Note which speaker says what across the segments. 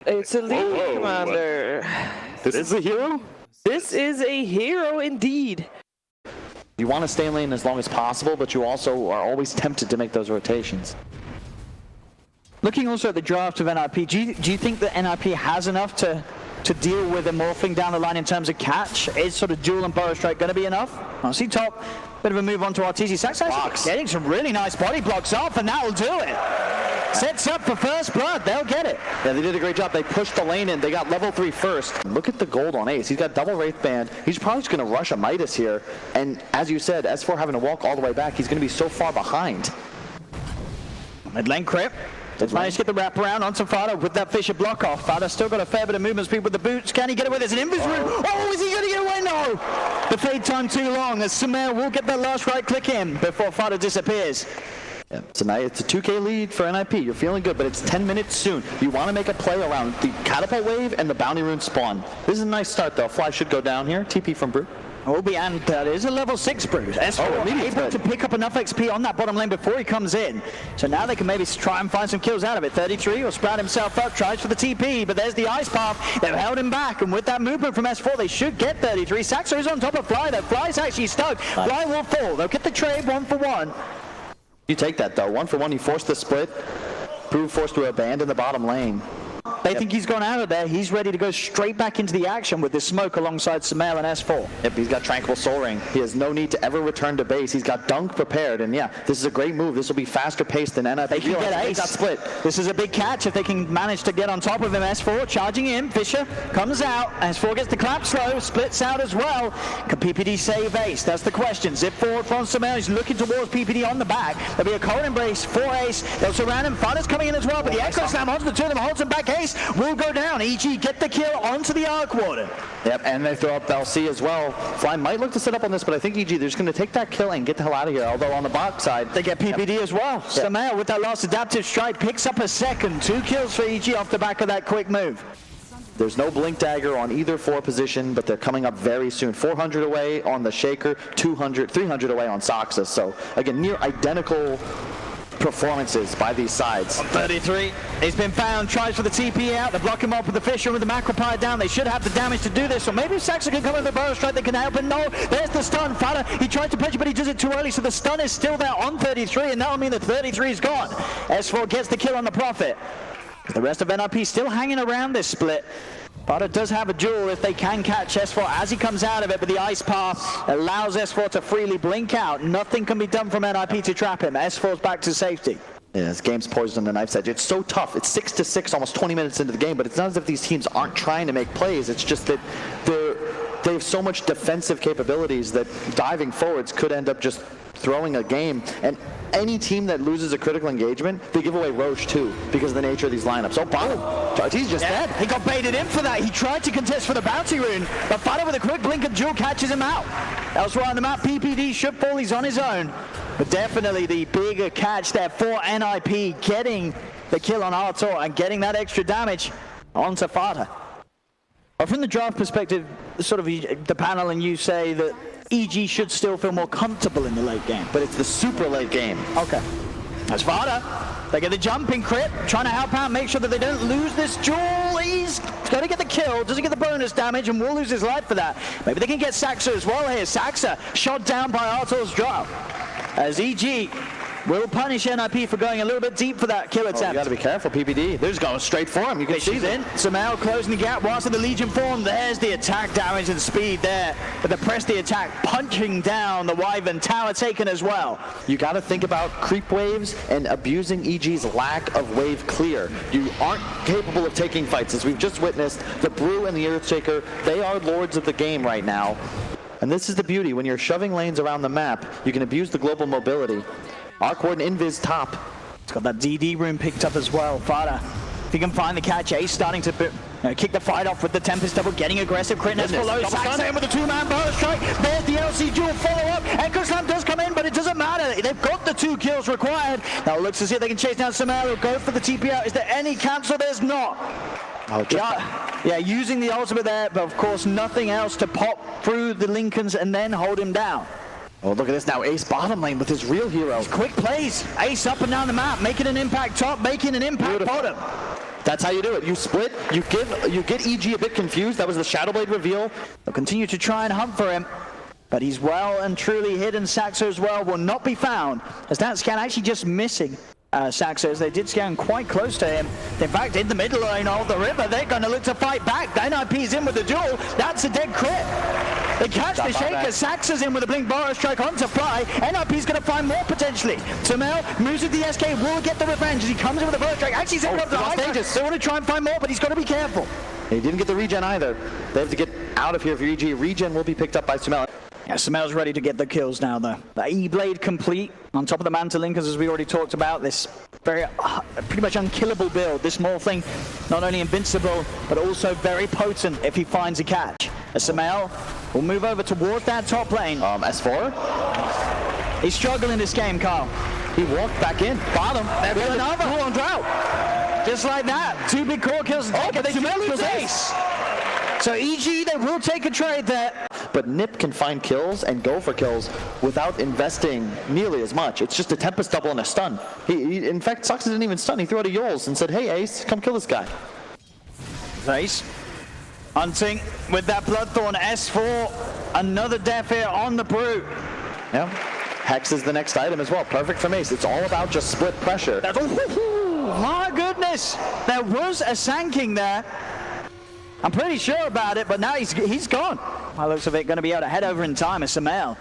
Speaker 1: It's a Legion commander.
Speaker 2: This is a hero?
Speaker 1: This is a hero indeed.
Speaker 2: You want to stay in lane as long as possible, but you also are always tempted to make those rotations.
Speaker 3: Looking also at the draft of NiP, do you think that NiP has enough to deal with the morphing down the line in terms of catch? Is sort of dual and burrow strike going to be enough? I see top. Bit of a move on to RTZ. Sax getting some really nice body blocks off, and that'll do it. Sets up for first blood. They'll get it.
Speaker 2: Yeah, they did a great job. They pushed the lane in. They got level 3 first. Look at the gold on Ace. He's got double Wraith Band. He's probably just going to rush a Midas here. And as you said, S4 having to walk all the way back, he's going to be so far behind.
Speaker 3: Mid lane Crip. Let's manage to get the wraparound onto Fada with that Fisher block off. Fada still got a fair bit of movement speed with the boots. Can he get away? There's an invis room. Oh, is he going to get away? No! The fade time too long as Sumer will get that last right click in before Fada disappears.
Speaker 2: Yeah, tonight it's a 2K lead for NiP. You're feeling good, but it's 10 minutes soon. You want to make a play around the catapult wave and the bounty rune spawn. This is a nice start though. Fly should go down here. TP from Brew.
Speaker 3: And that is a level 6 Brood. S4 able to pick up enough XP on that bottom lane before he comes in. So now they can maybe try and find some kills out of it. 33 will sprout himself up, tries for the TP, but there's the ice path. They've held him back, and with that movement from S4, they should get 33. Saxo is on top of Fly, though. Fly's actually stuck. Fly will fall. They'll get the trade 1-for-1.
Speaker 2: You take that though. 1-for-1, you force the split. Brew forced to abandon the bottom lane.
Speaker 3: They think he's gone out of there. He's ready to go straight back into the action with this smoke alongside Sumail and S4.
Speaker 2: Yep, he's got Tranquil Soul Ring. He has no need to ever return to base. He's got Dunk prepared, and yeah, this is a great move. This will be faster paced than NiP.
Speaker 3: They can get Ace.
Speaker 2: Split.
Speaker 3: This is a big catch if they can manage to get on top of him. S4 charging in. Fisher comes out. S4 gets the clap slow. Splits out as well. Can PPD save Ace? That's the question. Zip forward from Sumail. He's looking towards PPD on the back. There'll be a cold embrace for Ace. They'll surround him. Fada's coming in as well, but the Echo Slam onto the two of them holds him back. Ace will go down. EG get the kill onto the Arc Warden.
Speaker 2: Yep, and they throw up LC as well. Fly might look to set up on this, but I think EG, they're just going to take that kill and get the hell out of here. Although on the bot side,
Speaker 3: they get PPD as well. Sumail with that last adaptive strike picks up a second. 2 kills for EG off the back of that quick move.
Speaker 2: There's no Blink Dagger on either 4 position, but they're coming up very soon. 400 away on the Shaker, 200, 300 away on Soxus. So again, near identical performances by these sides.
Speaker 3: 33. He's been found, tries for the TP out. They block him up with the Fisher with the Macropire down. They should have the damage to do this. So maybe Saxon can come with the Burrow Strike. They can help him. No, there's the stun. Fada, he tried to punch it, but he does it too early. So the stun is still there on 33, and that'll mean that 33 is gone. S4 gets the kill on the Prophet. The rest of NiP still hanging around this split. Fada does have a duel if they can catch S4 as he comes out of it, but the ice path allows S4 to freely blink out. Nothing can be done from NiP to trap him. S4's back to safety.
Speaker 2: Yeah, this game's poised on the knife's edge. It's so tough. It's 6-6, almost 20 minutes into the game, but it's not as if these teams aren't trying to make plays. It's just that they have so much defensive capabilities that diving forwards could end up just throwing a game. And any team that loses a critical engagement, they give away Roche too, because of the nature of these lineups. Oh, bottom. He's just dead.
Speaker 3: He got baited in for that. He tried to contest for the bounty rune, but Fada with a quick blink and duel catches him out. Elsewhere on the map, PPD should fall. He's on his own. But definitely the bigger catch there for NiP, getting the kill on Artur and getting that extra damage onto Fada. But from the draft perspective, sort of the panel and you say that EG should still feel more comfortable in the late game.
Speaker 2: But it's the super late game.
Speaker 3: Okay. That's Fada. They get the jumping crit, trying to help out, make sure that they don't lose this duel. He's going to get the kill, doesn't get the bonus damage, and will lose his life for that. Maybe they can get Saxa as well here. Saxa shot down by Artur's drop. As EG will punish NiP for going a little bit deep for that kill attempt.
Speaker 2: You got to be careful, PPD. They're just going straight for him. You can see
Speaker 3: in. Sumail closing the gap whilst in the Legion form. There's the attack damage and speed there. But the press the attack, punching down the Wyvern. Tower taken as well.
Speaker 2: You got to think about creep waves and abusing EG's lack of wave clear. You aren't capable of taking fights. As we've just witnessed, the Brew and the Earthshaker, they are lords of the game right now. And this is the beauty. When you're shoving lanes around the map, you can abuse the global mobility. Arc Warden invis top.
Speaker 3: It's got that DD room picked up as well. Fada, if he can find the catch, Ace starting to kick the fight off with the Tempest double, getting aggressive. Critness below. Saxon with a 2-man Burrow Strike. There's the LC duel follow-up. Echo Slam does come in, but it doesn't matter. They've got the 2 kills required. Now it looks to see if they can chase down Sumail. Go for the TP out. Is there any cancel? There's not. Yeah, using the ultimate there, but of course nothing else to pop through the Lincolns and then hold him down.
Speaker 2: Oh, look at this now. Ace bottom lane with his real hero.
Speaker 3: Quick plays. Ace up and down the map, making an impact top, making an impact bottom.
Speaker 2: That's how you do it. You split, you get EG a bit confused. That was the Shadow Blade reveal.
Speaker 3: They'll continue to try and hunt for him, but he's well and truly hidden. Saxo as well will not be found, as that scan actually just missing Saxo, as they did scan quite close to him. In fact, in the middle lane of the river, they're going to look to fight back. NiP's in with the duel. That's a dead crit. They catch the Shaker. Saxo's in with a blink Burrow strike onto Fly. NiP's going to find more potentially. Sumail moves with the SK, will get the revenge as he comes in with a Burrow strike. Actually, he's in up the high ground. They want to try and find more, but he's got to be careful.
Speaker 2: He didn't get the regen either. They have to get out of here for EG. Regen will be picked up by Sumail.
Speaker 3: Yeah, Sumail's ready to get the kills now, though. The E-Blade complete on top of the Manta Linkers, as we already talked about. This very, pretty much unkillable build. This Morphling, not only invincible, but also very potent if he finds a catch. As Sumail will move over towards that top lane.
Speaker 2: S4?
Speaker 3: He's struggling this game, Carl.
Speaker 2: He walked back in. Bottom.
Speaker 3: There's another on drought. Just like that. 2 big core kills.
Speaker 2: But Sumail loses ace.
Speaker 3: So EG, they will take a trade there.
Speaker 2: But NiP can find kills and go for kills without investing nearly as much. It's just a Tempest double and a stun. In fact, Sox didn't even stun. He threw out a Yols and said, hey, Ace, come kill this guy.
Speaker 3: Ace hunting with that Bloodthorn. S4, another death here on the Brute.
Speaker 2: Yeah. Hex is the next item as well. Perfect from Ace. It's all about just split pressure.
Speaker 3: My goodness. There was a Sanking there. I'm pretty sure about it, but now he's gone. By the looks of it, going to be able to head over in time as Sumail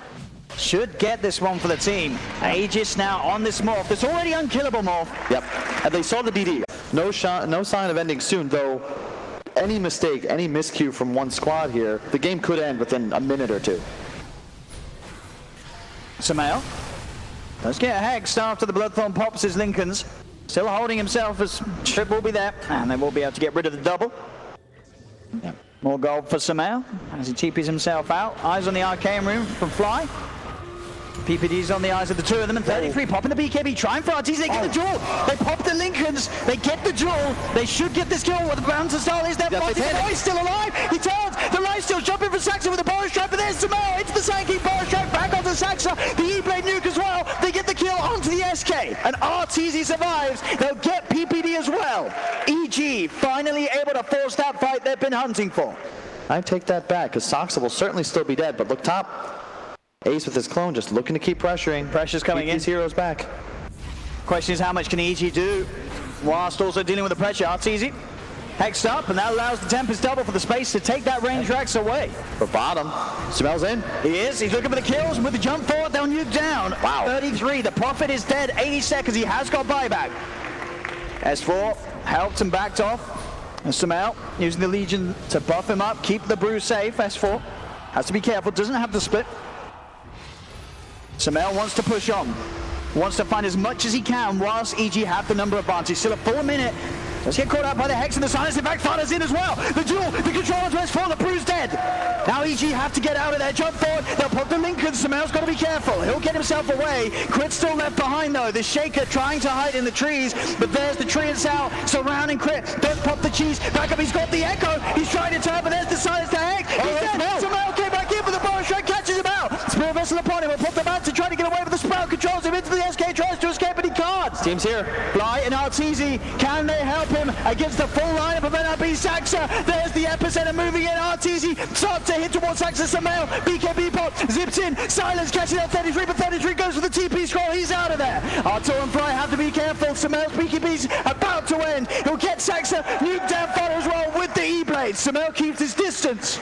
Speaker 3: should get this one for the team. Aegis now on this morph. It's already unkillable morph.
Speaker 2: Yep. And they saw the DD. No sign of ending soon, though. Any mistake, any miscue from one squad here, the game could end within a minute or two.
Speaker 3: Sumail does get a hex after the Bloodthorn pops his Lincolns. Still holding himself as Trip will be there, and they will be able to get rid of the double.
Speaker 2: Yeah.
Speaker 3: More gold for Sumail as he TPs himself out. Eyes on the arcane room from Fly. PPD's on the eyes of the two of them, and 33 popping the BKB, trying for RTs. They get the duel. They pop the Lincolns. They get the duel. They should get this kill. What the bouncer style is there. He's still alive. He turns. The life steal jumping for Saxa with a Burrow strike, but there's Sumail. It's the Sanky Burrow strike back onto Saxa. The E-Blade nuke as well. They get the kill onto the SK, and RTZ survives. They'll get PPD as well. EG finally able to force that fight they've been hunting for.
Speaker 2: I take that back, because Soxa will certainly still be dead, but look top. Ace with his clone just looking to keep pressuring.
Speaker 3: Pressure's coming in.
Speaker 2: These heroes back.
Speaker 3: Question is, how much can EG do whilst also dealing with the pressure? RTZ hexed up, and that allows the Tempest double for the space to take that range Rex away.
Speaker 2: For bottom, Sumail's in.
Speaker 3: He is. He's looking for the kills, and with the jump forward, they'll nuke down.
Speaker 2: Wow.
Speaker 3: 33. The Prophet is dead. 80 seconds. He has got buyback. S4 helped and backed off. And Sumail using the Legion to buff him up, keep the Brew safe. S4 has to be careful. Doesn't have the split. Sumail wants to push on, wants to find as much as he can whilst EG have the number advantage. Still a 4 minute. Let's get caught out by the Hex and the Silence. In fact, Fada's in as well. The duel, the control onto S4, the Brew's dead. Now EG have to get out of there, jump forward. They'll pop the Lincoln. Sumail's got to be careful. He'll get himself away. Crit still left behind though. The Shaker trying to hide in the trees, but there's the tree itself surrounding Crit. Does pop the cheese. Back up, he's got the Echo. He's trying to turn, but there's the Silence to Hex. He's dead. Sumail came back in for the Burrow strike, catches him out. Spirit Vessel upon him, will pop the bat to try to get away with the Sprout, controls him into the SK, tries to escape, but he can't.
Speaker 2: Team's here.
Speaker 3: Fly and RTZ, can they help him against the full lineup of NiP? Saxa, there's the epicenter moving in. RTZ starts to hit towards Saxa. Sumail, BKB pop, zips in. Silence catching out 33, but 33 goes for the TP scroll. He's out of there. Artur and Fly have to be careful. Sumail's BKB's about to end. He'll get Saxa, nuke down Fodder as well with the E-Blade. Sumail keeps his distance.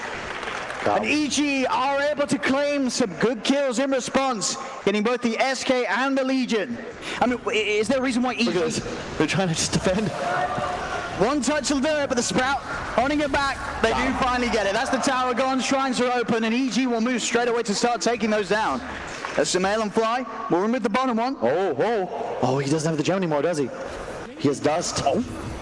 Speaker 3: And EG are able to claim some good kills in response, getting both the SK and the Legion. I mean, is there a reason why EG...
Speaker 2: Look at this. They're trying to just defend.
Speaker 3: One touch will do it, but the Sprout holding it back. They do finally get it. That's the tower gone, shrines are open, and EG will move straight away to start taking those down. As Sumail and Fly will remove the bottom one.
Speaker 2: Oh, he doesn't have the gem anymore, does he? He has dust.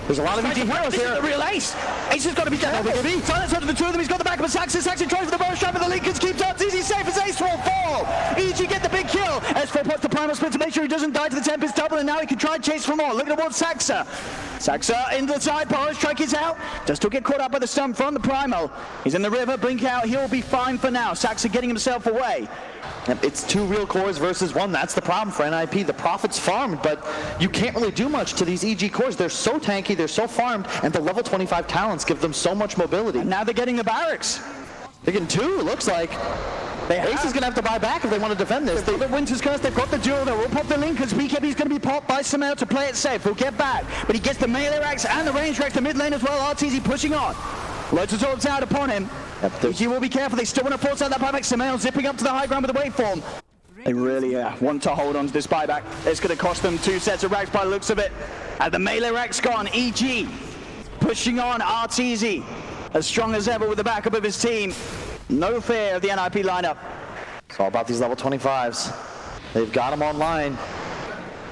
Speaker 2: There's a lot of EG heroes here.
Speaker 3: This is the real Ace. Ace has got to be careful. Silence onto the two of them. He's got the back of a Saxon. Saxon tries for the Burrow strike, but the Lincolns keeps up. Easy safe as Ace will fall. EG get the big kill. S4 puts the primal split to make sure he doesn't die to the Tempest double, and now he can try and chase for more. Looking towards Saxa. Saxa into the side. Burrow strike is out. Does still get caught up by the stun from the primal. He's in the river. Blink out. He'll be fine for now. Saxa getting himself away.
Speaker 2: It's 2 real cores versus 1. That's the problem for NiP. The Prophet's farmed, but you can't really do much to these EG cores. They're so tanky. they're so farmed, and the level 25 talents give them so much mobility.
Speaker 3: And now they're getting the barracks.
Speaker 2: They're getting 2, it looks like. Ace is going to have to buy back if they want to defend this.
Speaker 3: They've got the Winter's Curse, they've got the duel, they will pop the link because BKB's going to be popped by Samel to play it safe. He'll get back, but he gets the melee racks and the range racks, the mid lane as well. RTZ pushing on. Lotus Orbs out upon him. He will be careful, they still want to force out that buyback. Samel zipping up to the high ground with the waveform. They really want to hold on to this buyback. It's going to cost them 2 sets of racks by the looks of it. And the melee rack's gone. EG pushing on. RTZ as strong as ever with the backup of his team. No fear of the NiP lineup.
Speaker 2: It's all about these level 25s. They've got them online.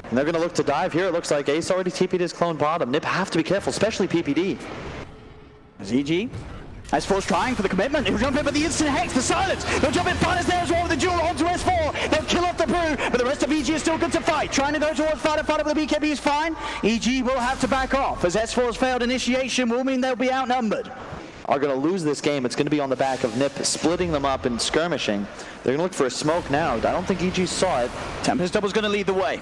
Speaker 2: And they're going to look to dive here. It looks like Ace already TP'd his clone bottom. NiP have to be careful, especially PPD.
Speaker 3: ZG. S4's trying for the commitment. He'll jump in, but the instant hex, the silence. They'll jump in, Fighter's there as well with the duel onto S4. They'll kill off the brew, but the rest of EG is still good to fight. Trying to go towards Fighter. Fighter with the BKB is fine. EG will have to back off as S4's failed initiation will mean they'll be outnumbered.
Speaker 2: Are going to lose this game. It's going to be on the back of NiP splitting them up and skirmishing. They're going to look for a smoke now. I don't think EG saw it.
Speaker 3: Tempest Double's going to lead the way.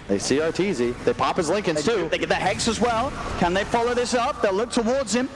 Speaker 2: They see RTZ. They pop his Lincolns too.
Speaker 3: They get the Hex as well. Can they follow this up? They'll look towards him.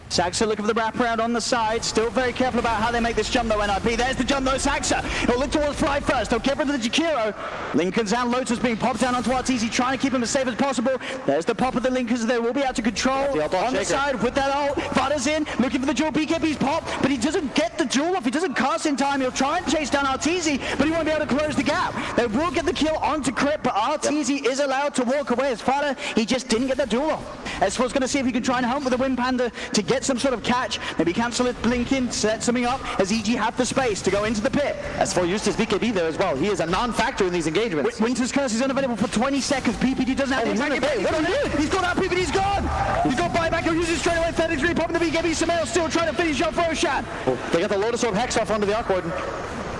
Speaker 3: Saxa looking for the wraparound on the side. Still very careful about how they make this jump though, NiP. There's the jump though, Saxa. He'll look towards Fly first. They'll get rid of the Jakiro. Lincoln's and Lotus being popped down onto RTZ, trying to keep him as safe as possible. There's the pop of the Lincolns. They will be out of control. On the side with that ult. Fighter's in, looking for the duel. BKB's pop, but he doesn't get the duel off. He doesn't cast in time. He'll try and chase down RTZ, but he won't be able to close the gap. They will get the kill onto Crit, but RTZ is allowed to walk away as Fighter. He just didn't get that duel off. S4's going to see if he can try and hunt with the Wind Panda to get some sort of catch. Maybe cancel it, blink in, set something up as EG have the space to go into the pit.
Speaker 2: S4 used his BKB there as well. He is a non-factor in these engagements.
Speaker 3: Winter's Curse is unavailable for 20 seconds. PPD doesn't have the He's got that, PPD's gone! He's got buyback, he'll use it straight away. 33 popping the BKB. Samel still trying to finish off Roshan.
Speaker 2: They got the Lotus Orb Hex off onto the Arc Warden.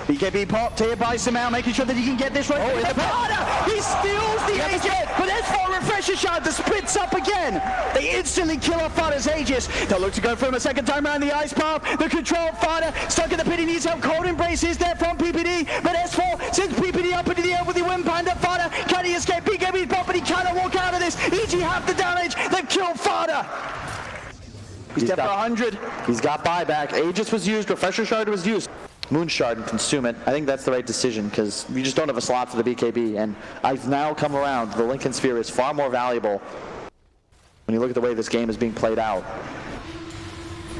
Speaker 3: BKB popped here by Samel, making sure that he can get this right. He steals the Aegis, but S4 refresher shot, the splits up again. They instantly kill off Fighter's Aegis. They'll look to go for him a second time around the ice path. The control Fighter stuck in the pit, he needs help. Cold Embrace is there from PPD, but S4 sends PPD up into the air with the Wind Panda. Fighter, can he escape? BKB's pop, but he cannot walk out of this. EG have the damage, they've killed Fighter. He's dead for 100.
Speaker 2: He's got buyback. Aegis was used, Refresher Shard was used. Moon Shard and consume it. I think that's the right decision because you just don't have a slot for the BKB, and I've now come around. The Lincoln Sphere is far more valuable when you look at the way this game is being played out.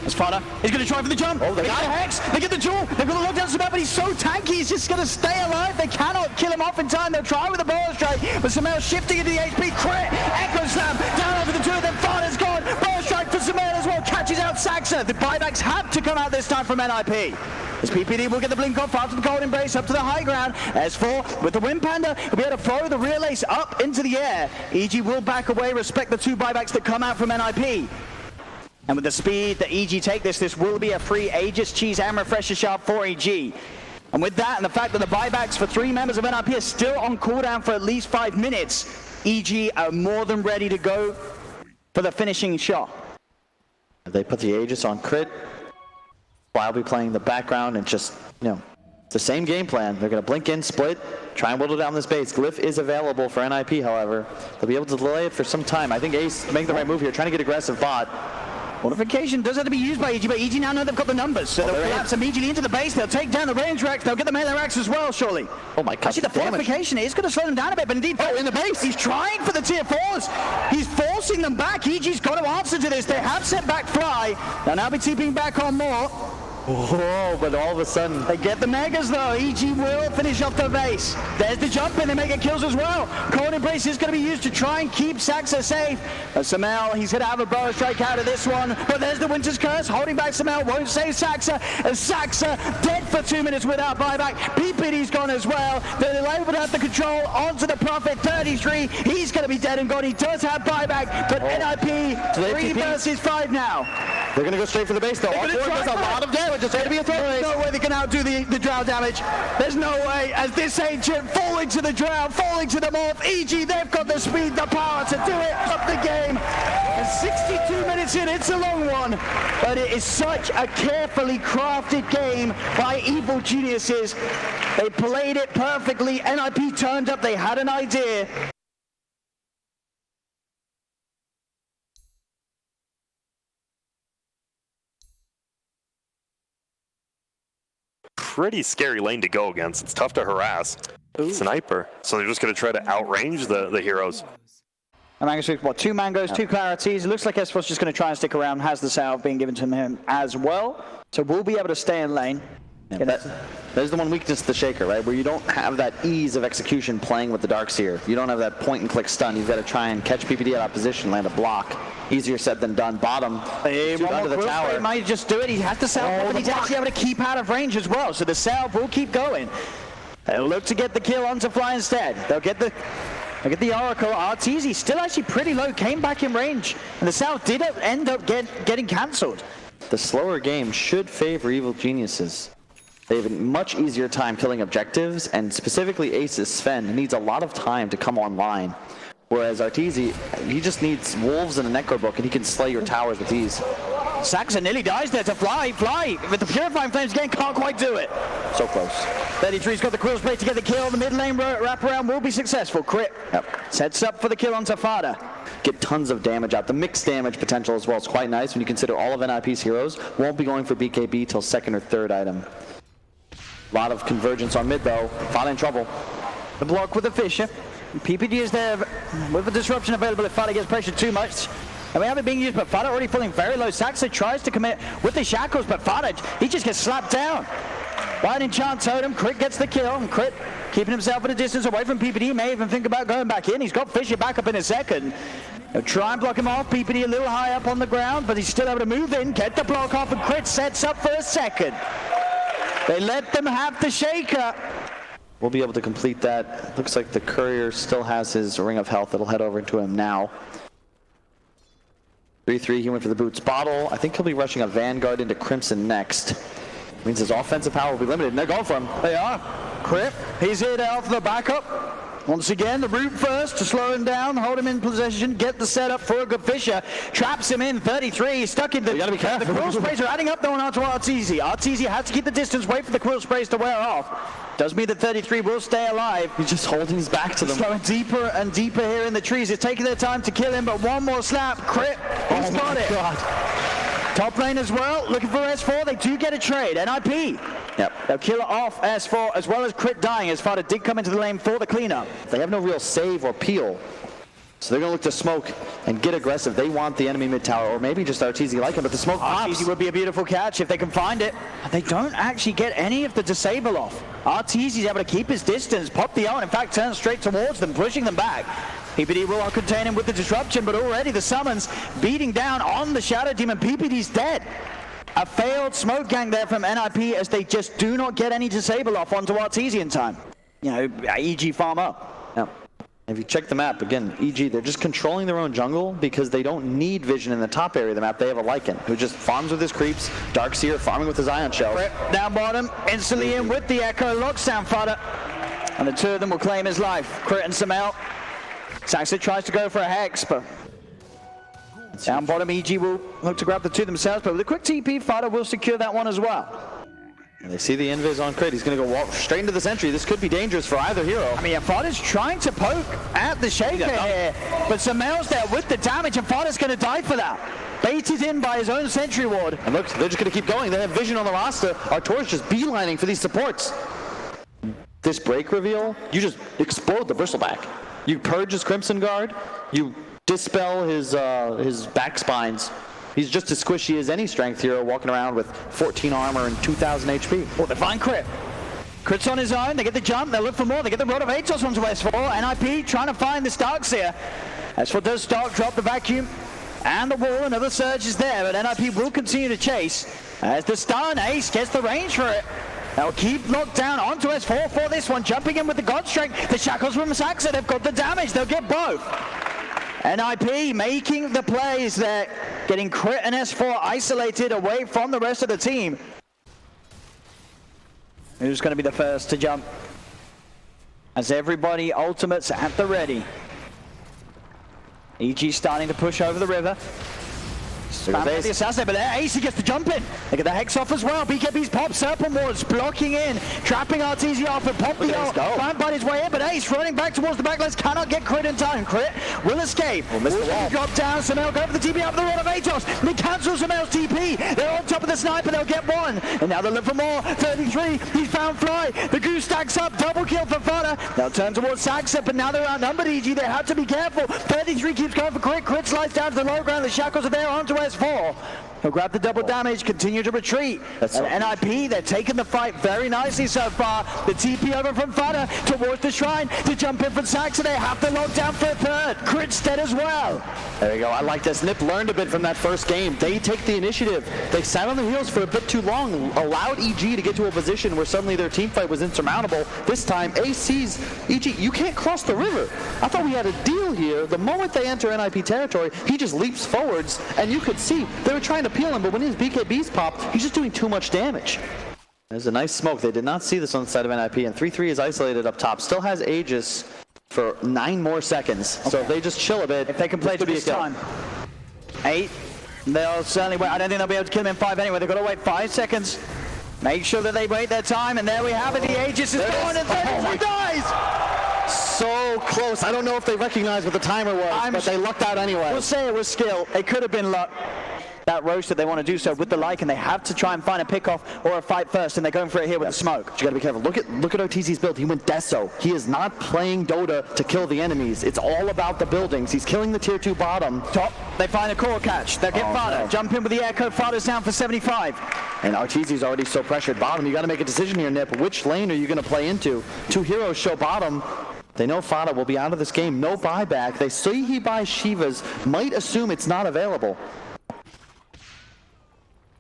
Speaker 3: As Fighter, he's going to try for the jump. They got the Hex, they get the duel, they're going to lock down Samel, but he's so tanky, he's just going to stay alive. They cannot kill him off in time. They'll try with the Boa Strike, but Samel shifting into the HP. Crit, Echo Slam, down over the two of them. Fighter's gone. Boa Strike for Samel as well, catches out Saxa. The buybacks have to come out this time from NiP. As PPD will get the blink off after the Cold Embrace up to the high ground. S4 with the Wind Panda will be able to throw the real ace up into the air. EG will back away, respect the 2 buybacks that come out from NiP. And with the speed that EG take this will be a free Aegis, Cheese and Refresher Shard for EG. And with that and the fact that the buybacks for 3 members of NiP are still on cooldown for at least 5 minutes, EG are more than ready to go for the finishing shot.
Speaker 2: They put the Aegis on Crit. I'll be playing the background and just, it's the same game plan. They're going to blink in, split, try and whittle down this base. Glyph is available for NiP, however. They'll be able to delay it for some time. I think Ace make the right move here, trying to get aggressive bot.
Speaker 3: Mortification does have to be used by EG, but EG now know they've got the numbers, so they'll collapse immediately into the base. They'll take down the range racks. They'll get the melee racks as well, surely.
Speaker 2: Oh my god!
Speaker 3: Actually, the fortification is going to slow them down a bit, but indeed, in the base, he's trying for the tier 4s. He's forcing them back. EG's got to answer to this. They have set back Fly. They'll now be TPing back on more.
Speaker 2: Whoa, but all of a sudden
Speaker 3: they get the megas though. EG will finish off the base. There's the jump in, they may get kills as well. Cold Embrace is going to be used to try and keep Saxa safe. Samel, he's going to have a Boa Strike out of this one, but there's the Winter's Curse holding back Samel, won't save Saxa, and Saxa dead for 2 minutes without buyback. PPD's gone as well. They're able to have the control onto the Prophet. 33, he's going to be dead and gone. He does have buyback, but NiP 3 versus 5 now.
Speaker 2: They're going to go straight for the base though. All four does a lot of damage. It's going to be a throw.
Speaker 3: There's no way they can outdo the drow damage. There's no way as this ancient falling to the drow, falling to the morph. EG, they've got the speed, the power to do it. Up the game. And 62 minutes in, it's a long one. But it is such a carefully crafted game by evil geniuses. They played it perfectly. NiP turned up. They had an idea.
Speaker 4: pretty scary lane to go against. It's tough to harass. Sniper. So they're just going to try to outrange the heroes.
Speaker 3: And Mango's what, 2 Mangoes, 2 Clarities. It looks like S4's just going to try and stick around. Has the salve being given to him as well. So we'll be able to stay in lane.
Speaker 2: Yeah, there's the one weakness to the Shaker, right? Where you don't have that ease of execution playing with the Darkseer. You don't have that point and click stun. You've got to try and catch PPD at opposition, land a block. Easier said than done. Bottom, under the tower.
Speaker 3: He might just do it. He has to salve, but he's actually able to keep out of range as well. So the salve will keep going. They'll look to get the kill onto Fly instead. They'll get the Oracle. Arteezy still actually pretty low, came back in range. And the salve did end up getting cancelled.
Speaker 2: The slower game should favor Evil Geniuses. They have a much easier time killing objectives, and specifically Ace's Sven needs a lot of time to come online. Whereas Arteezy, he just needs wolves and a necro book, and he can slay your towers with ease.
Speaker 3: Saxon nearly dies there to Fly, with the Purifying Flames again, can't quite do it.
Speaker 2: So close.
Speaker 3: 33's got the Quill Spray to get the kill. The mid lane wraparound will be successful. Crit.
Speaker 2: Yep.
Speaker 3: Sets up for the kill on Fada.
Speaker 2: Get tons of damage out. The mixed damage potential as well is quite nice when you consider all of NiP's heroes won't be going for BKB till 2nd or 3rd item. A lot of convergence on mid though. Fada in trouble.
Speaker 3: The block with the Fisher. PPD is there with the disruption available if Fada gets pressured too much. And we have it being used, but Fada already falling very low. Saxa tries to commit with the shackles, but Fada, he just gets slapped down. Right enchant totem, Crit gets the kill, and Crit keeping himself at a distance away from PPD. May even think about going back in. He's got Fisher back up in a second. They'll try and block him off. PPD a little high up on the ground, but he's still able to move in, get the block off, and Crit sets up for a second. They let them have the Shaker.
Speaker 2: We'll be able to complete that. Looks like the Courier still has his Ring of Health. It'll head over to him now. 3-3, he went for the Boots Bottle. I think he'll be rushing a Vanguard into Crimson next. Means his offensive power will be limited, and they're going for him.
Speaker 3: They are. Crit, he's here to offer the backup. Once again, the root first to slow him down, hold him in possession, get the setup for a good Fisher. Traps him in, 33, stuck in the...
Speaker 2: You gotta be careful.
Speaker 3: The Quill Sprays are adding up though onto Arteezy. Arteezy has to keep the distance, wait for the Quill Sprays to wear off. Does mean that 33 will stay alive.
Speaker 2: He's just holding his back to them.
Speaker 3: Slowing deeper and deeper here in the trees. It's taking their time to kill him, but one more slap. Crit, he's got it.
Speaker 2: God.
Speaker 3: Top lane as well, looking for S4. They do get a trade. NiP.
Speaker 2: Yep.
Speaker 3: They'll kill off S4 as well as Crit dying as Fada did come into the lane for the cleanup.
Speaker 2: They have no real save or peel. So they're going to look to smoke and get aggressive. They want the enemy mid tower, or maybe just Arteezy like him, but the smoke pops.
Speaker 3: Arteezy would be a beautiful catch if they can find it. They don't actually get any of the disable off. Arteezy's able to keep his distance, pop the own, in fact turn straight towards them, pushing them back. PPD will contain him with the disruption, but already the summons beating down on the Shadow Demon. PPD's dead. A failed smoke gang there from NiP as they just do not get any disable off onto Arteezy in time. You know, EG farm up.
Speaker 2: Yeah. If you check the map, again, EG, they're just controlling their own jungle because they don't need vision in the top area of the map. They have a Lycan who just farms with his creeps, Darkseer farming with his Ion Shells.
Speaker 3: Down bottom, instantly in with the Echo, locks down Fada. And the two of them will claim his life. Crit and Samel. Saxa tries to go for a Hex, but down bottom, EG will look to grab the two themselves, but with a quick TP, Fada will secure that one as well.
Speaker 2: And they see the invis on Crit. He's going to go walk straight into the sentry. This could be dangerous for either hero.
Speaker 3: I mean, Fada's trying to poke at the Shaker here, but Samel's there with the damage, and Fada's going to die for that. Baited in by his own sentry ward.
Speaker 2: And look, they're just going to keep going. They have vision on the roster. Artur's just beelining for these supports. This break reveal, you just explode the Bristleback. You purge his Crimson Guard. You dispel his back spines. He's just as squishy as any strength hero walking around with 14 armor and 2,000 HP.
Speaker 3: Oh, they find Crit. Crit's on his own. They get the jump. They look for more. They get the Rod of Atos onto S4. NiP trying to find the Starkseer. S4 does Stark drop the vacuum and the wall. Another surge is there, but NiP will continue to chase as the stun. Ace gets the range for it. They'll keep locked down onto S4 for this one. Jumping in with the God Strength. The shackles from Saxa. They've got the damage. They'll get both. NiP making the plays there, getting Crit and S4 isolated away from the rest of the team. Who's going to be the first to jump? As everybody ultimates at the ready. EG starting to push over the river. Spam the assassin, but there Ace gets the jump in. They get the Hex off as well. BKB's pop, Serpent Wards blocking in, trapping RTZ off and pop the ult. Trying to find his way in, but Ace running back towards the backlines, cannot get crit in time. Crit will escape. Will drop down, Samel go for the TP up the run of Atos. They cancel Samel's TP. They're on top of the sniper, they'll get one. And now they'll look for more. 33, he's found Fly. The Goose stacks up, double kill for Fada. They'll turn towards Saxa, but now they're outnumbered, EG. They have to be careful. 33 keeps going for Crit. Crit slides down to the low ground. The Shackles are there onto S4. He'll grab the double damage, continue to retreat. And NiP, they're taking the fight very nicely so far. The TP over from Fada towards the shrine to jump in from Saxa. They have to lock down for a third. Crit's dead as well.
Speaker 2: There you go. I like this. NiP learned a bit from that first game. They take the initiative. They sat on their heels for a bit too long, allowed EG to get to a position where suddenly their team fight was insurmountable. This time, Ace sees EG, you can't cross the river. I thought we had a deal here. The moment they enter NiP territory, he just leaps forwards, and you could see they were trying to peel him, but when his BKBs popped, he's just doing too much damage. There's a nice smoke. They did not see this on the side of NiP, and 3-3 is isolated up top. Still has Aegis for 9 more seconds. Okay. So if they just chill a bit,
Speaker 3: if they can play to this time. 8. They'll certainly wait. I don't think they'll be able to kill him in 5 anyway. They've got to wait 5 seconds. Make sure that they wait their time, and there we have it. The Aegis is gone, and 33 dies!
Speaker 2: So close. I don't know if they recognized what the timer was, but they lucked out anyway.
Speaker 3: We'll say it was skill. It could have been luck. That roast that they want to do so with the like, and they have to try and find a pick off or a fight first, and they're going for it here with the smoke.
Speaker 2: But you gotta be careful. Look at OTZ's build. He went Deso. He is not playing Dota to kill the enemies. It's all about the buildings. He's killing the tier 2 bottom.
Speaker 3: Top. They find a core catch. They'll get Fada. No. Jump in with the air code. Fada's down for 75.
Speaker 2: And RTZ's already so pressured bottom. You gotta make a decision here, NiP. Which lane are you gonna play into? 2 heroes show bottom. They know Fada will be out of this game. No buyback. They see he buys Shivas. Might assume it's not available.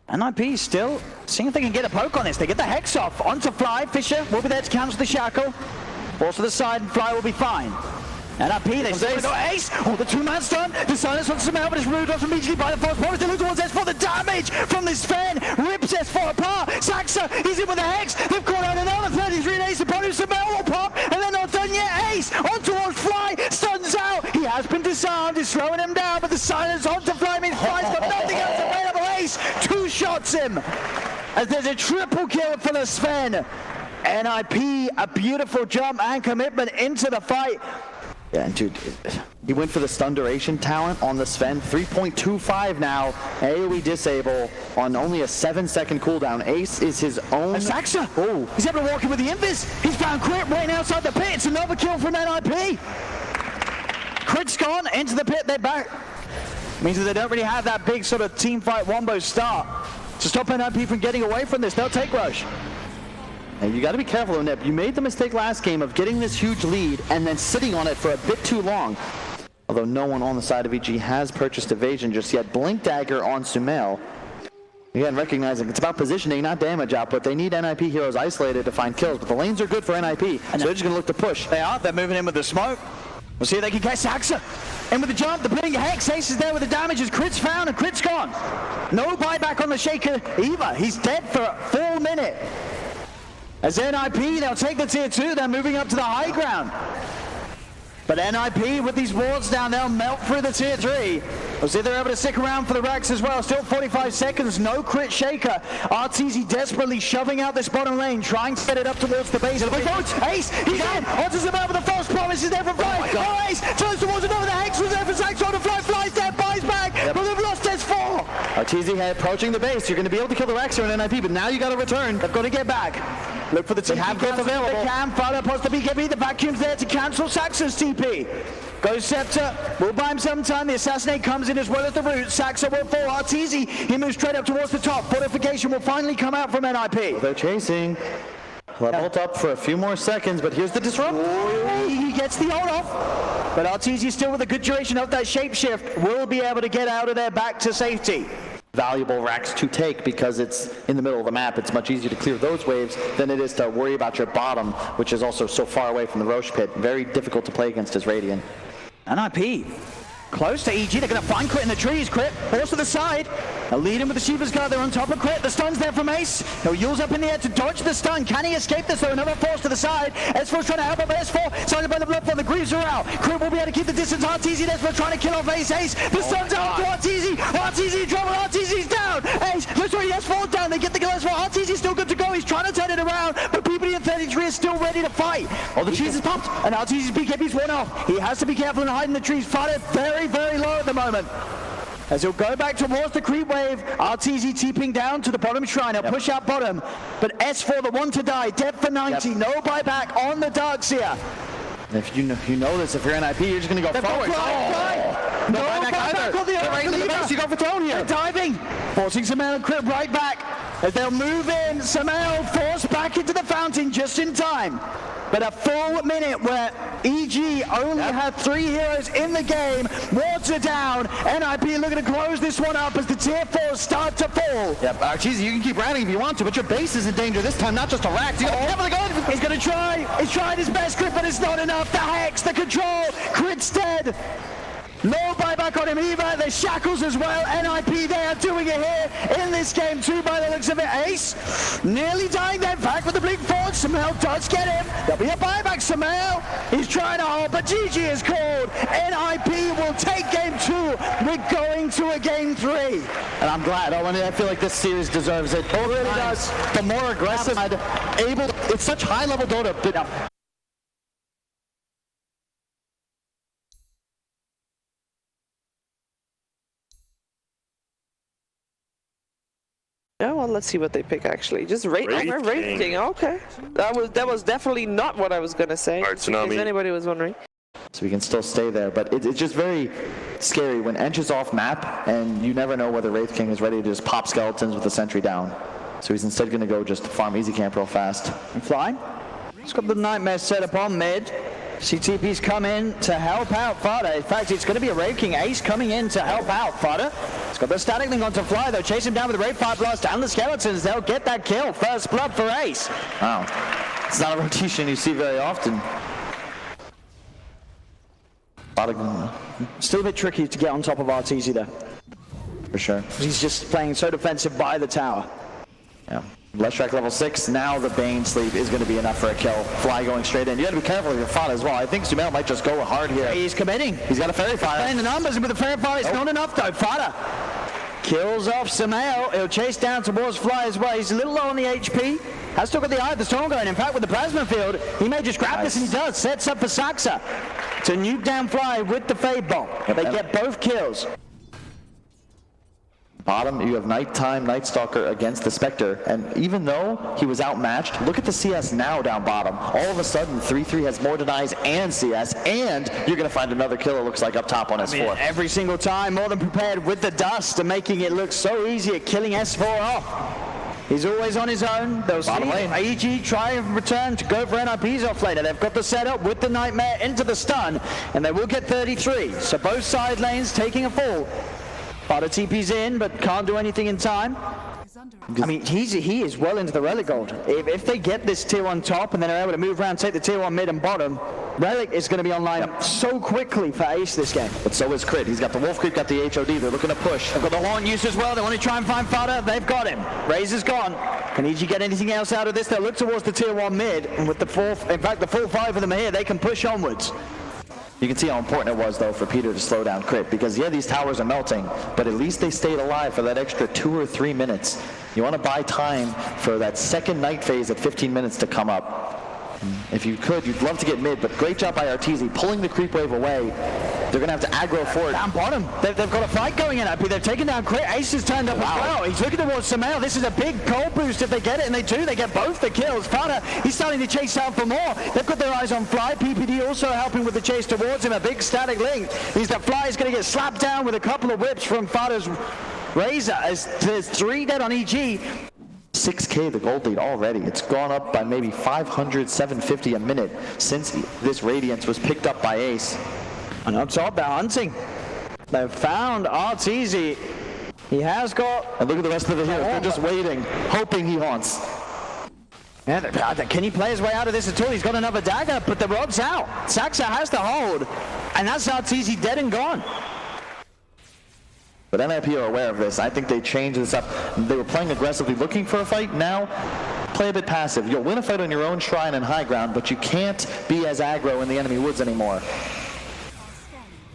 Speaker 3: NiP still seeing if they can get a poke on this. They get the Hex off. Onto Fly. Fisher will be there to cancel the shackle. Falls to the side, and Fly will be fine. NiP, they still got Ace. Oh, the 2-man stun. The silence on Samel, but it's removed off immediately by the false promise. They look towards S4. The damage from this Sven rips S4 apart. Saxa, he's in with the Hex. They've caught out another 33 Ace upon him. Samel will pop, and they're not done yet. Ace on towards Fly. Stuns out. He has been disarmed. He's throwing him down, but the silence onto Fly means Fly's got nothing else available. Ace 2 shots him. As there's a triple kill for the Sven. NiP, a beautiful jump and commitment into the fight.
Speaker 2: Yeah, and dude, he went for the stun duration talent on the Sven. 3.25 now. AoE disable on only a 7-second cooldown. Ace is his own.
Speaker 3: And Saxa! Oh, he's able to walk in with the Invis. He's found Crit waiting outside the pit. It's another kill from NiP. Crit's gone into the pit. They're back. Means that they don't really have that big sort of team fight wombo start to stop NiP from getting away from this. They'll take Rush.
Speaker 2: And you got to be careful, NiP. You made the mistake last game of getting this huge lead and then sitting on it for a bit too long. Although no one on the side of EG has purchased evasion just yet. Blink Dagger on Sumail. Again, recognizing it's about positioning, not damage output. They need NiP heroes isolated to find kills, but the lanes are good for NiP, so they're just going to look to push.
Speaker 3: They are. They're moving in with the smoke. We'll see if they can catch Saxa. In with the jump, the putting Hex. Ace is there with the damage as Crit's found, and Crit's gone. No buyback on the Shaker either. He's dead for a full minute. As NiP, they'll take the tier 2, they're moving up to the high ground. But NiP, with these wards down, they'll melt through the tier 3. We'll see if they're able to stick around for the racks as well. Still 45 seconds, no Crit Shaker. RTZ desperately shoving out this bottom lane, trying to get it up towards the base. Ace, he's in! Onto Zabel with the false promise, is there from Fly. Oh, Ace turns towards another, the Hex was there for Zax, on the Fly, Fly's dead, buys back, but they've lost S4.
Speaker 2: RTZ approaching the base. You're going to be able to kill the Rexer in NiP, but now you got to return.
Speaker 3: They've got to get back. Look for the TP.
Speaker 2: Have growth available.
Speaker 3: They can. Fada pops the BKB. The vacuum's there to cancel Saxa's TP. Goes Scepter. Will buy him some time. The Assassinate comes in as well as the root. Saxa will fall. RTZ. He moves straight up towards the top. Fortification will finally come out from NiP.
Speaker 2: They're chasing. Leveled up for a few more seconds, but here's the disrupt.
Speaker 3: He gets the ult off. But RTZ still with a good duration of that shapeshift will be able to get out of there back to safety.
Speaker 2: Valuable racks to take because it's in the middle of the map. It's much easier to clear those waves than it is to worry about your bottom, which is also so far away from the Roche pit. Very difficult to play against as Radiant.
Speaker 3: NiP Close to EG, they're going to find Crit in the trees. Crit, force to the side. They'll lead him with the Sheepers Guard, they're on top of Crit. The stun's there from Ace. He'll use up in the air to dodge the stun. Can he escape this though? Another force to the side. S4's trying to help up S4. Surrounded by the blood from the Greaves are out. Crit will be able to keep the distance. RTZ and S4 trying to kill off Ace. Ace, the stun's out to RTZ. RTZ in trouble, RTZ's down. Ace, no sorry, S4 down. They get the kill S4. RTZ's still good to go. He's trying to turn it around, but PPD and 33 is still ready to fight. Oh, the cheese is pumped. And RTZ's BKB's one off. He has to be careful and hide in the trees. Fighter very, very low at the moment. As he'll go back towards the creep wave, RTZ TPing down to the bottom shrine. He'll push out bottom, but S4 the one to die, dead for 90, no buyback on the Darkseer.
Speaker 2: If you know this, if you're NiP, you're just going to go forward.
Speaker 3: No buyback on the
Speaker 2: right in the base, you go for throne here.
Speaker 3: They're diving, forcing Samael and Crit right back. As they'll move in, Samael forced back into the fountain just in time. But a full minute where EG only had 3 heroes in the game. Water down. NiP looking to close this one up as the tier 4s start to fall.
Speaker 2: Yep, Archeezy, you can keep rallying if you want to, but your base is in danger this time, not just a rack. You gotta
Speaker 3: He's going to try. He's tried his best, Crit, but it's not enough. The Hex, the control. Crit's dead. No buyback on him either. The shackles as well. NiP, they are doing it here in this game too by the looks of it. Ace nearly dying there. Back with the blink forward. Samael does get him. There'll be a buyback. Samael, he's trying to hold, but GG is called. NiP will take game 2. We're going to a game 3.
Speaker 2: And I'm glad. I feel like this series deserves it. It really does. The more aggressive, it's such high level Dota, but
Speaker 1: Yeah, well, let's see what they pick actually. Just
Speaker 4: Wraith
Speaker 1: Wraith King. Okay, that was definitely not what I was gonna say.
Speaker 4: All right, Tsunami.
Speaker 1: If anybody was wondering.
Speaker 2: so we can still stay there. But it's just very scary when Ench is off map, and you never know whether Wraith King is ready to just pop skeletons with the sentry down. So he's instead going to go just farm easy camp real fast.
Speaker 3: And flying. He's got the Nightmare set up on mid. CTP's come in to help out Fada. In fact, it's going to be a Wraith King Ace coming in to help out Fada. He's got the static link onto Fly though. Chase him down with the Wraith Fire Blast and the Skeletons. They'll get that kill. First blood for Ace.
Speaker 2: Wow. It's not a rotation you see very often.
Speaker 3: Still a bit tricky to get on top of RTZ there.
Speaker 2: For sure.
Speaker 3: He's just playing so defensive by the tower.
Speaker 2: Yeah. Let's track level 6. Now the Bane Sleep is going to be enough for a kill. Fly going straight in. You got to be careful with your Fada as well. I think Sumel might just go hard here.
Speaker 3: He's committing.
Speaker 2: He's got a Fairy Fire.
Speaker 3: Playing the numbers, and with the Fairy Fire, it's not enough though. Fada kills off Samael. He'll chase down towards Fly as well. He's a little low on the HP. Has still got the Eye of the Storm going. In fact, with the Plasma Field, he may just grab this, and he does. Sets up for Saxa to nuke down Fly with the Fade Bomb. They get both kills.
Speaker 2: Bottom, you have Nighttime, Night Stalker against the Spectre, and even though he was outmatched, look at the CS now down bottom. All of a sudden, 3-3 has more denies and CS, and you're going to find another kill, it looks like, up top on S4.
Speaker 3: Every single time, more than prepared with the dust and making it look so easy at killing S4 off. He's always on his own. They'll see AEG try and return to go for NiP's off laner. They've got the setup with the Nightmare into the stun, and they will get 33. So both side lanes taking a fall. Fada TP's in, but can't do anything in time. I mean, he is well into the Relic Gold. If they get this tier 1 top and then are able to move around, take the tier 1 mid and bottom, Relic is going to be online so quickly for Ace this game.
Speaker 2: But so is Crit. He's got the Wolf Creep, got the HOD. They're looking to push.
Speaker 3: They've got the Horn use as well. They want to try and find Fada. They've got him. Razor's gone. Can EG get anything else out of this? They'll look towards the tier 1 mid, and with the full 5 of them here, they can push onwards.
Speaker 2: You can see how important it was, though, for Peter to slow down Crit, because, yeah, these towers are melting, but at least they stayed alive for that extra 2 or 3 minutes. You want to buy time for that second night phase at 15 minutes to come up. If you could, you'd love to get mid, but great job by RTZ pulling the creep wave away. They're going to have to aggro forward.
Speaker 3: Down bottom. They've got a fight going in. They've taken down Crit. Ace has turned up as well. He's looking towards Samael. This is a big cold boost if they get it, and they do. They get both the kills. Fada, he's starting to chase out for more. They've got their eyes on Fly. PPD also helping with the chase towards him. A big static link means that Fly is going to get slapped down with a couple of whips from Fada's Razor as there's 3 dead on EG.
Speaker 2: 6K the gold lead already. It's gone up by maybe 500, 750 a minute since this Radiance was picked up by Ace.
Speaker 3: And up top, they're hunting. They've found RTZ. He has got...
Speaker 2: And look at the rest of the heroes. They're just waiting, hoping he haunts.
Speaker 3: Yeah, can he play his way out of this at all? He's got another dagger, but the rod's out. Saxa has the hold, and that's RTZ dead and gone.
Speaker 2: But NiP are aware of this. I think they changed this up. They were playing aggressively, looking for a fight. Now, play a bit passive. You'll win a fight on your own shrine and high ground, but you can't be as aggro in the enemy woods anymore.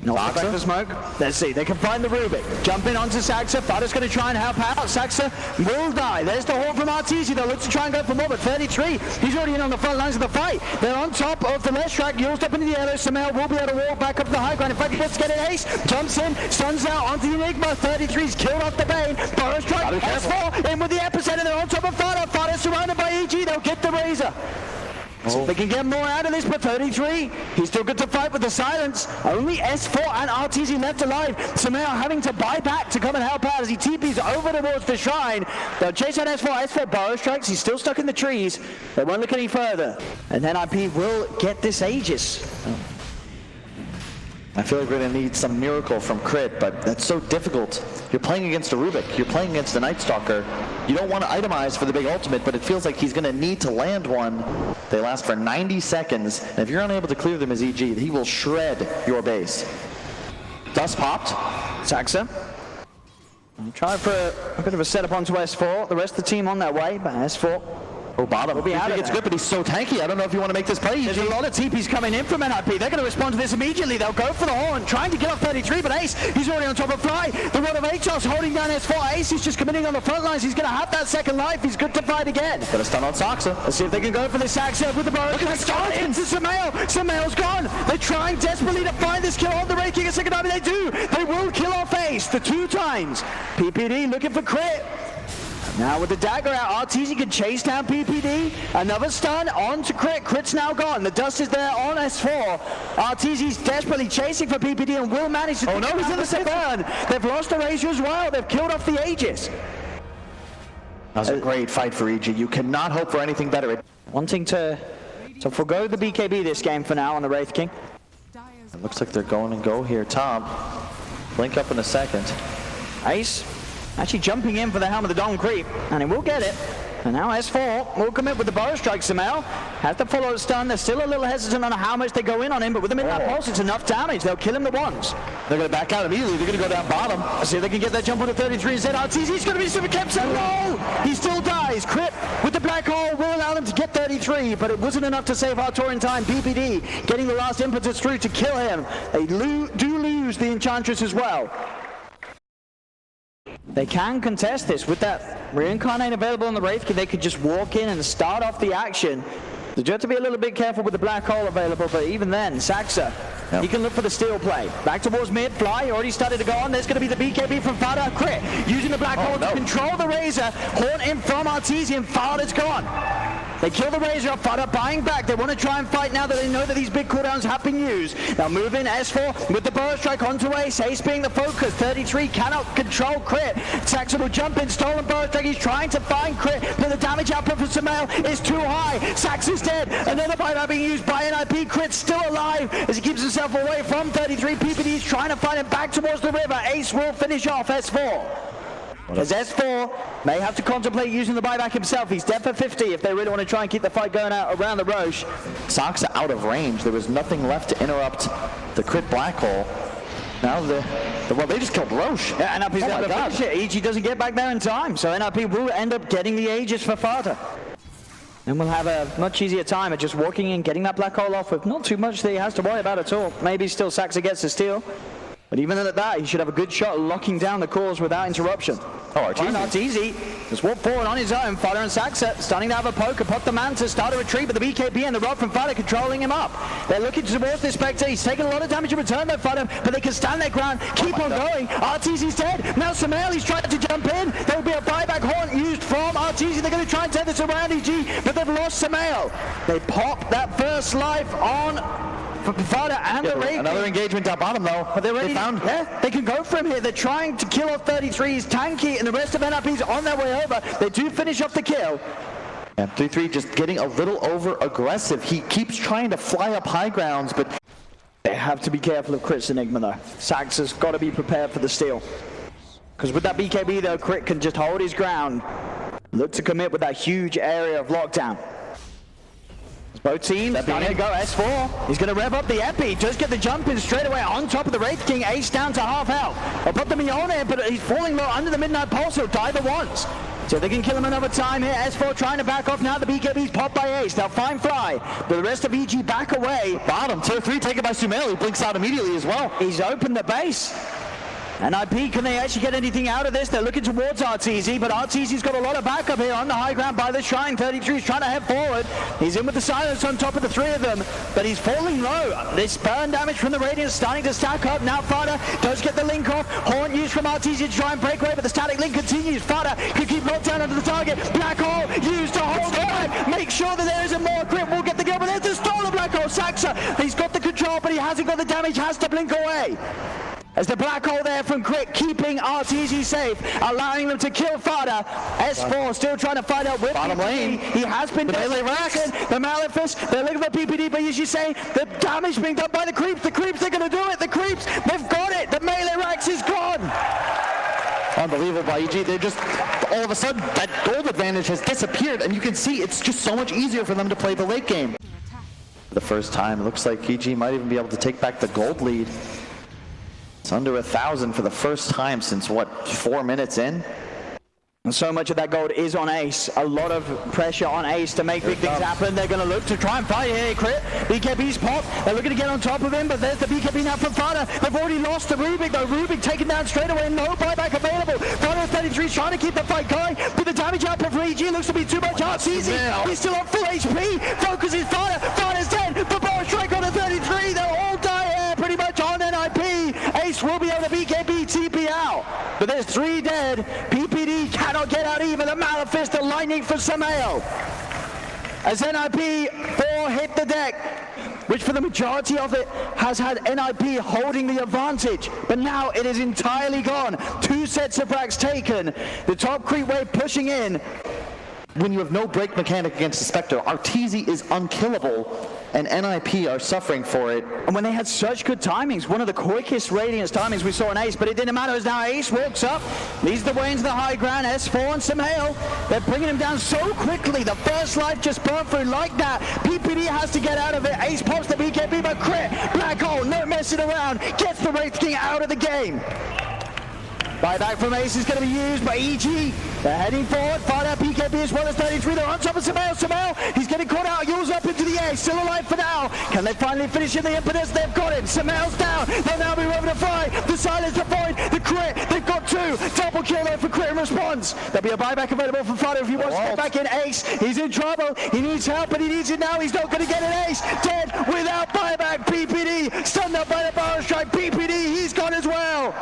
Speaker 3: No back the smoke. Let's see. They can find the Rubik. Jump in onto Saxa. Fada's going to try and help out. Saxa will die. There's the horn from Arteezy. They'll look to try and go for more, but 33. He's already in on the front lines of the fight. They're on top of the left track. Yours up into the yellow. Samel will be able to walk back up the high ground. In fact, he wants to get an ace. Jumps in. Stuns out onto the Enigma. 33's killed off the Bane. Burrow strike. S4 in with the epicenter. They're on top of Fada. Fada's surrounded by EG. They'll get the Razor. So they can get more out of this, but 33, he's still good to fight with the silence. Only S4 and Arteezy left alive. Samel having to buy back to come and help out as he TPs over towards the shrine. They'll chase out S4. S4 burrow strikes. He's still stuck in the trees. They won't look any further. And then NiP will get this Aegis.
Speaker 2: I feel like we're going to need some miracle from Crit, but that's so difficult. You're playing against a Rubik. You're playing against a Night Stalker. You don't want to itemize for the big ultimate, but it feels like he's going to need to land one. They last for 90 seconds, and if you're unable to clear them as EG, he will shred your base. Dust popped.
Speaker 3: Saxa. Trying for a bit of a setup onto S4. The rest of the team on their way, but S4...
Speaker 2: Oh, bottom.
Speaker 3: Will be out of
Speaker 2: it's
Speaker 3: there.
Speaker 2: good, but he's so tanky. I don't know if you want to make this play.
Speaker 3: There's a lot of TPs coming in from NiP. They're going to respond to this immediately. They'll go for the horn, trying to get off 33, but Ace, he's already on top of Fly. The rod of Atos holding down S4. Ace is just committing on the front lines. He's going to have that second life. He's good to fight again.
Speaker 2: Got a stun on Saxa.
Speaker 3: Let's see if they can go for this Saxa with the burrow. Look at the start into Samel. Samel's gone. They're trying desperately to find this kill on the Ray King a second time, and they do. They will kill off Ace the 2 times. PPD looking for Crit. Now with the dagger out, Arteezy can chase down PPD. Another stun on to Crit. Crit's now gone. The dust is there on S4. Arteezy's desperately chasing for PPD and will manage to... Oh no, he's in the burn. They've lost the Razor as well. They've killed off the Aegis.
Speaker 2: That was a great fight for EG. You cannot hope for anything better.
Speaker 3: Wanting to forgo the BKB this game for now on the Wraith King.
Speaker 2: It looks like they're going to go here top. Blink up in a second.
Speaker 3: Ace actually jumping in for the Helm of the Dawn creep, and he will get it. And now S4 will commit with the burrow strike. Samel has to follow the stun. They're still a little hesitant on how much they go in on him, but with the midnight pulse, it's enough damage. They'll kill him the once.
Speaker 2: They're going to back out immediately. They're going to go down bottom.
Speaker 3: Let's see if they can get that jump on the 33 instead. Arteezy's going to be super kept. So no! He still dies. Crit with the black hole will allow them to get 33, but it wasn't enough to save Artor in time. PPD getting the last impetus through to kill him. They do lose the Enchantress as well. They can contest this with that Reincarnate available on the Wraith King. They could just walk in and start off the action. They do have to be a little bit careful with the black hole available, but even then, Saxa, he can look for the steal play. Back towards mid, Fly already started to go on. There's going to be the BKB from Fada. Crit using the black hole to control the Razor. Horn in from Arteezy, and Fada's gone. They kill the Razor off. Fada buying back. They want to try and fight now that they know that these big cooldowns have been used. They'll move in S4 with the burrow strike onto Ace. Ace being the focus. 33 cannot control Crit. Saxa will jump in. Stolen burrow strike. He's trying to find Crit, but the damage output for Samel is too high. Saxa's dead. Another buyback being used by NiP. Crit's still alive as he keeps himself away from 33. PPD's trying to find him back towards the river. Ace will finish off S4. As S4 may have to contemplate using the buyback himself. He's dead for 50 if they really want to try and keep the fight going out around the Roche.
Speaker 2: Saxa out of range. There was nothing left to interrupt the Crit black hole. Now well, they just killed Roche.
Speaker 3: Yeah, NiP's able to finish it. EG doesn't get back there in time, so NiP will end up getting the Aegis for Fada. And we'll have a much easier time at just walking in, getting that black hole off with not too much that he has to worry about at all. Maybe still Saxa gets the steal. But even at that, he should have a good shot locking down the cores without interruption.
Speaker 2: Oh,
Speaker 3: Arteezy just walk forward on his own. Fada and Saxa starting to have a poke. Pop the man to start a retreat, but the BKB and the rod from Fada controlling him up. They're looking towards the Spectre. He's taking a lot of damage in return though, Fada, but they can stand their ground, keep on going. Arteezy's dead. Now Samel, he's trying to jump in. There'll be a buyback horn used from Arteezy. They're going to try and turn this around, EG, but they've lost Samel. They pop that first life on Fada and the Ray.
Speaker 2: Another engagement down bottom though.
Speaker 3: But they're ready. They can go from here. They're trying to kill off 33. He's tanky, and the rest of NiP's on their way over. They do finish off the kill.
Speaker 2: And 3-3 just getting a little over aggressive. He keeps trying to fly up high grounds, but
Speaker 3: they have to be careful of Crit's Enigma though. Saxa's got to be prepared for the steal. Because with that BKB though, Crit can just hold his ground. Look to commit with that huge area of lockdown. Both teams starting to go S4. He's going to rev up the Epi. Just get the jump in straight away on top of the Wraith King. Ace down to half health. I'll put the Mione in, but he's falling low under the Midnight Pulse. He'll die the once. So they can kill him another time here. S4 trying to back off now. The BKB's popped by Ace. They'll find Fly. But the rest of EG back away.
Speaker 2: Bottom, tier 3 taken by Sumail. He blinks out immediately as well.
Speaker 3: He's opened the base. And NiP, can they actually get anything out of this? They're looking towards RTZ, but RTZ's got a lot of backup here on the high ground by the Shrine. 33 is trying to head forward. He's in with the silence on top of the three of them, but he's falling low. This burn damage from the Radiant starting to stack up. Now Fada does get the link off. Horn used from RTZ to try and break away, but the static link continues. Fada can keep locked down under the target. Black Hole used to hold on. Make sure that there isn't more grip. We'll get the kill, but there's the stolen Black Hole. Saxa, he's got the control, but he hasn't got the damage. Has to blink away. As the Black Hole there from Crit, keeping RTZ safe, allowing them to kill Fada. S4 still trying to fight out with
Speaker 2: bottom lane.
Speaker 3: He has been
Speaker 2: melee racks.
Speaker 3: The Malefice, they're looking for PPD, but as you say, the damage being done by the creeps. The creeps, they're going to do it. The creeps, they've got it. The melee racks is gone.
Speaker 2: Unbelievable by EG. They just, all of a sudden, that gold advantage has disappeared, and you can see it's just so much easier for them to play the late game. The first time, it looks like EG might even be able to take back the gold lead. It's under 1,000 for the first time since, what, 4 minutes in?
Speaker 3: And so much of that gold is on Ace. A lot of pressure on Ace to make big things happen. They're going to look to try and fight here. Crit, BKB's pop. They're looking to get on top of him, but there's the BKB now from Fada. They've already lost to Rubik, though. Rubik taken down straight away. No buyback available. Fada 33 is trying to keep the fight going, but the damage output for EG looks to be too much. RTZ, he's still on full HP. Focuses Fada. Fada's dead. The Bow Strike on the 33. They'll all die here pretty much on NiP. Ace will be able to BKB TP out. But there's 3 dead. PPD cannot get out even. The Malefice, the lightning for Samael. As NiP 4 hit the deck, which for the majority of it has had NiP holding the advantage. But now it is entirely gone. 2 sets of fracks taken. The top creep wave pushing in.
Speaker 2: When you have no break mechanic against the Spectre, RTZ is unkillable, and NiP are suffering for it.
Speaker 3: And when they had such good timings, one of the quickest Radiance timings we saw in Ace, but it didn't matter as now Ace walks up, leads the way into the high ground. S4 and Samael, they're bringing him down so quickly. The first life just burned through like that. PPD has to get out of it. Ace pops the BKB, but Crit, Black Hole, no messing around, gets the Wraith King out of the game. Buyback from Ace is going to be used by EG. They're heading forward. Find out BKB as well as 33. They're on top of Samael. Samael, he's getting caught out. Yules up into the air. Still alive for now. Can they finally finish in the impetus? They've got him. Samael's down. They'll now be moving to Fly. The silence, the void, the Crit. They've got 2. Double kill there for Crit in response. There'll be a buyback available for Fada if he wants to get back in. Ace, he's in trouble. He needs help, but he needs it now. He's not going to get an Ace. Dead without buyback. PPD stunned up by the Barrel Strike. PPD, he's gone as well.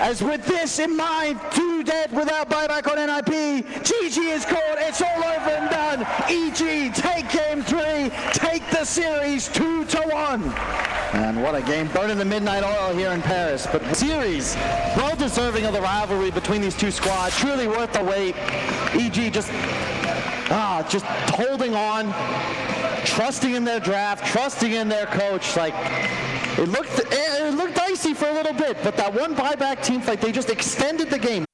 Speaker 3: As with this in mind, 2 dead without buyback on NiP. GG is called. It's all over and done. EG take game 3. Take the series 2-1.
Speaker 2: And what a game. Burning the midnight oil here in Paris. But the series, well deserving of the rivalry between these 2 squads. Truly worth the wait. EG just holding on, trusting in their draft, trusting in their coach. Like, it looked dicey for a little bit, but that one buyback team fight, they just extended the game.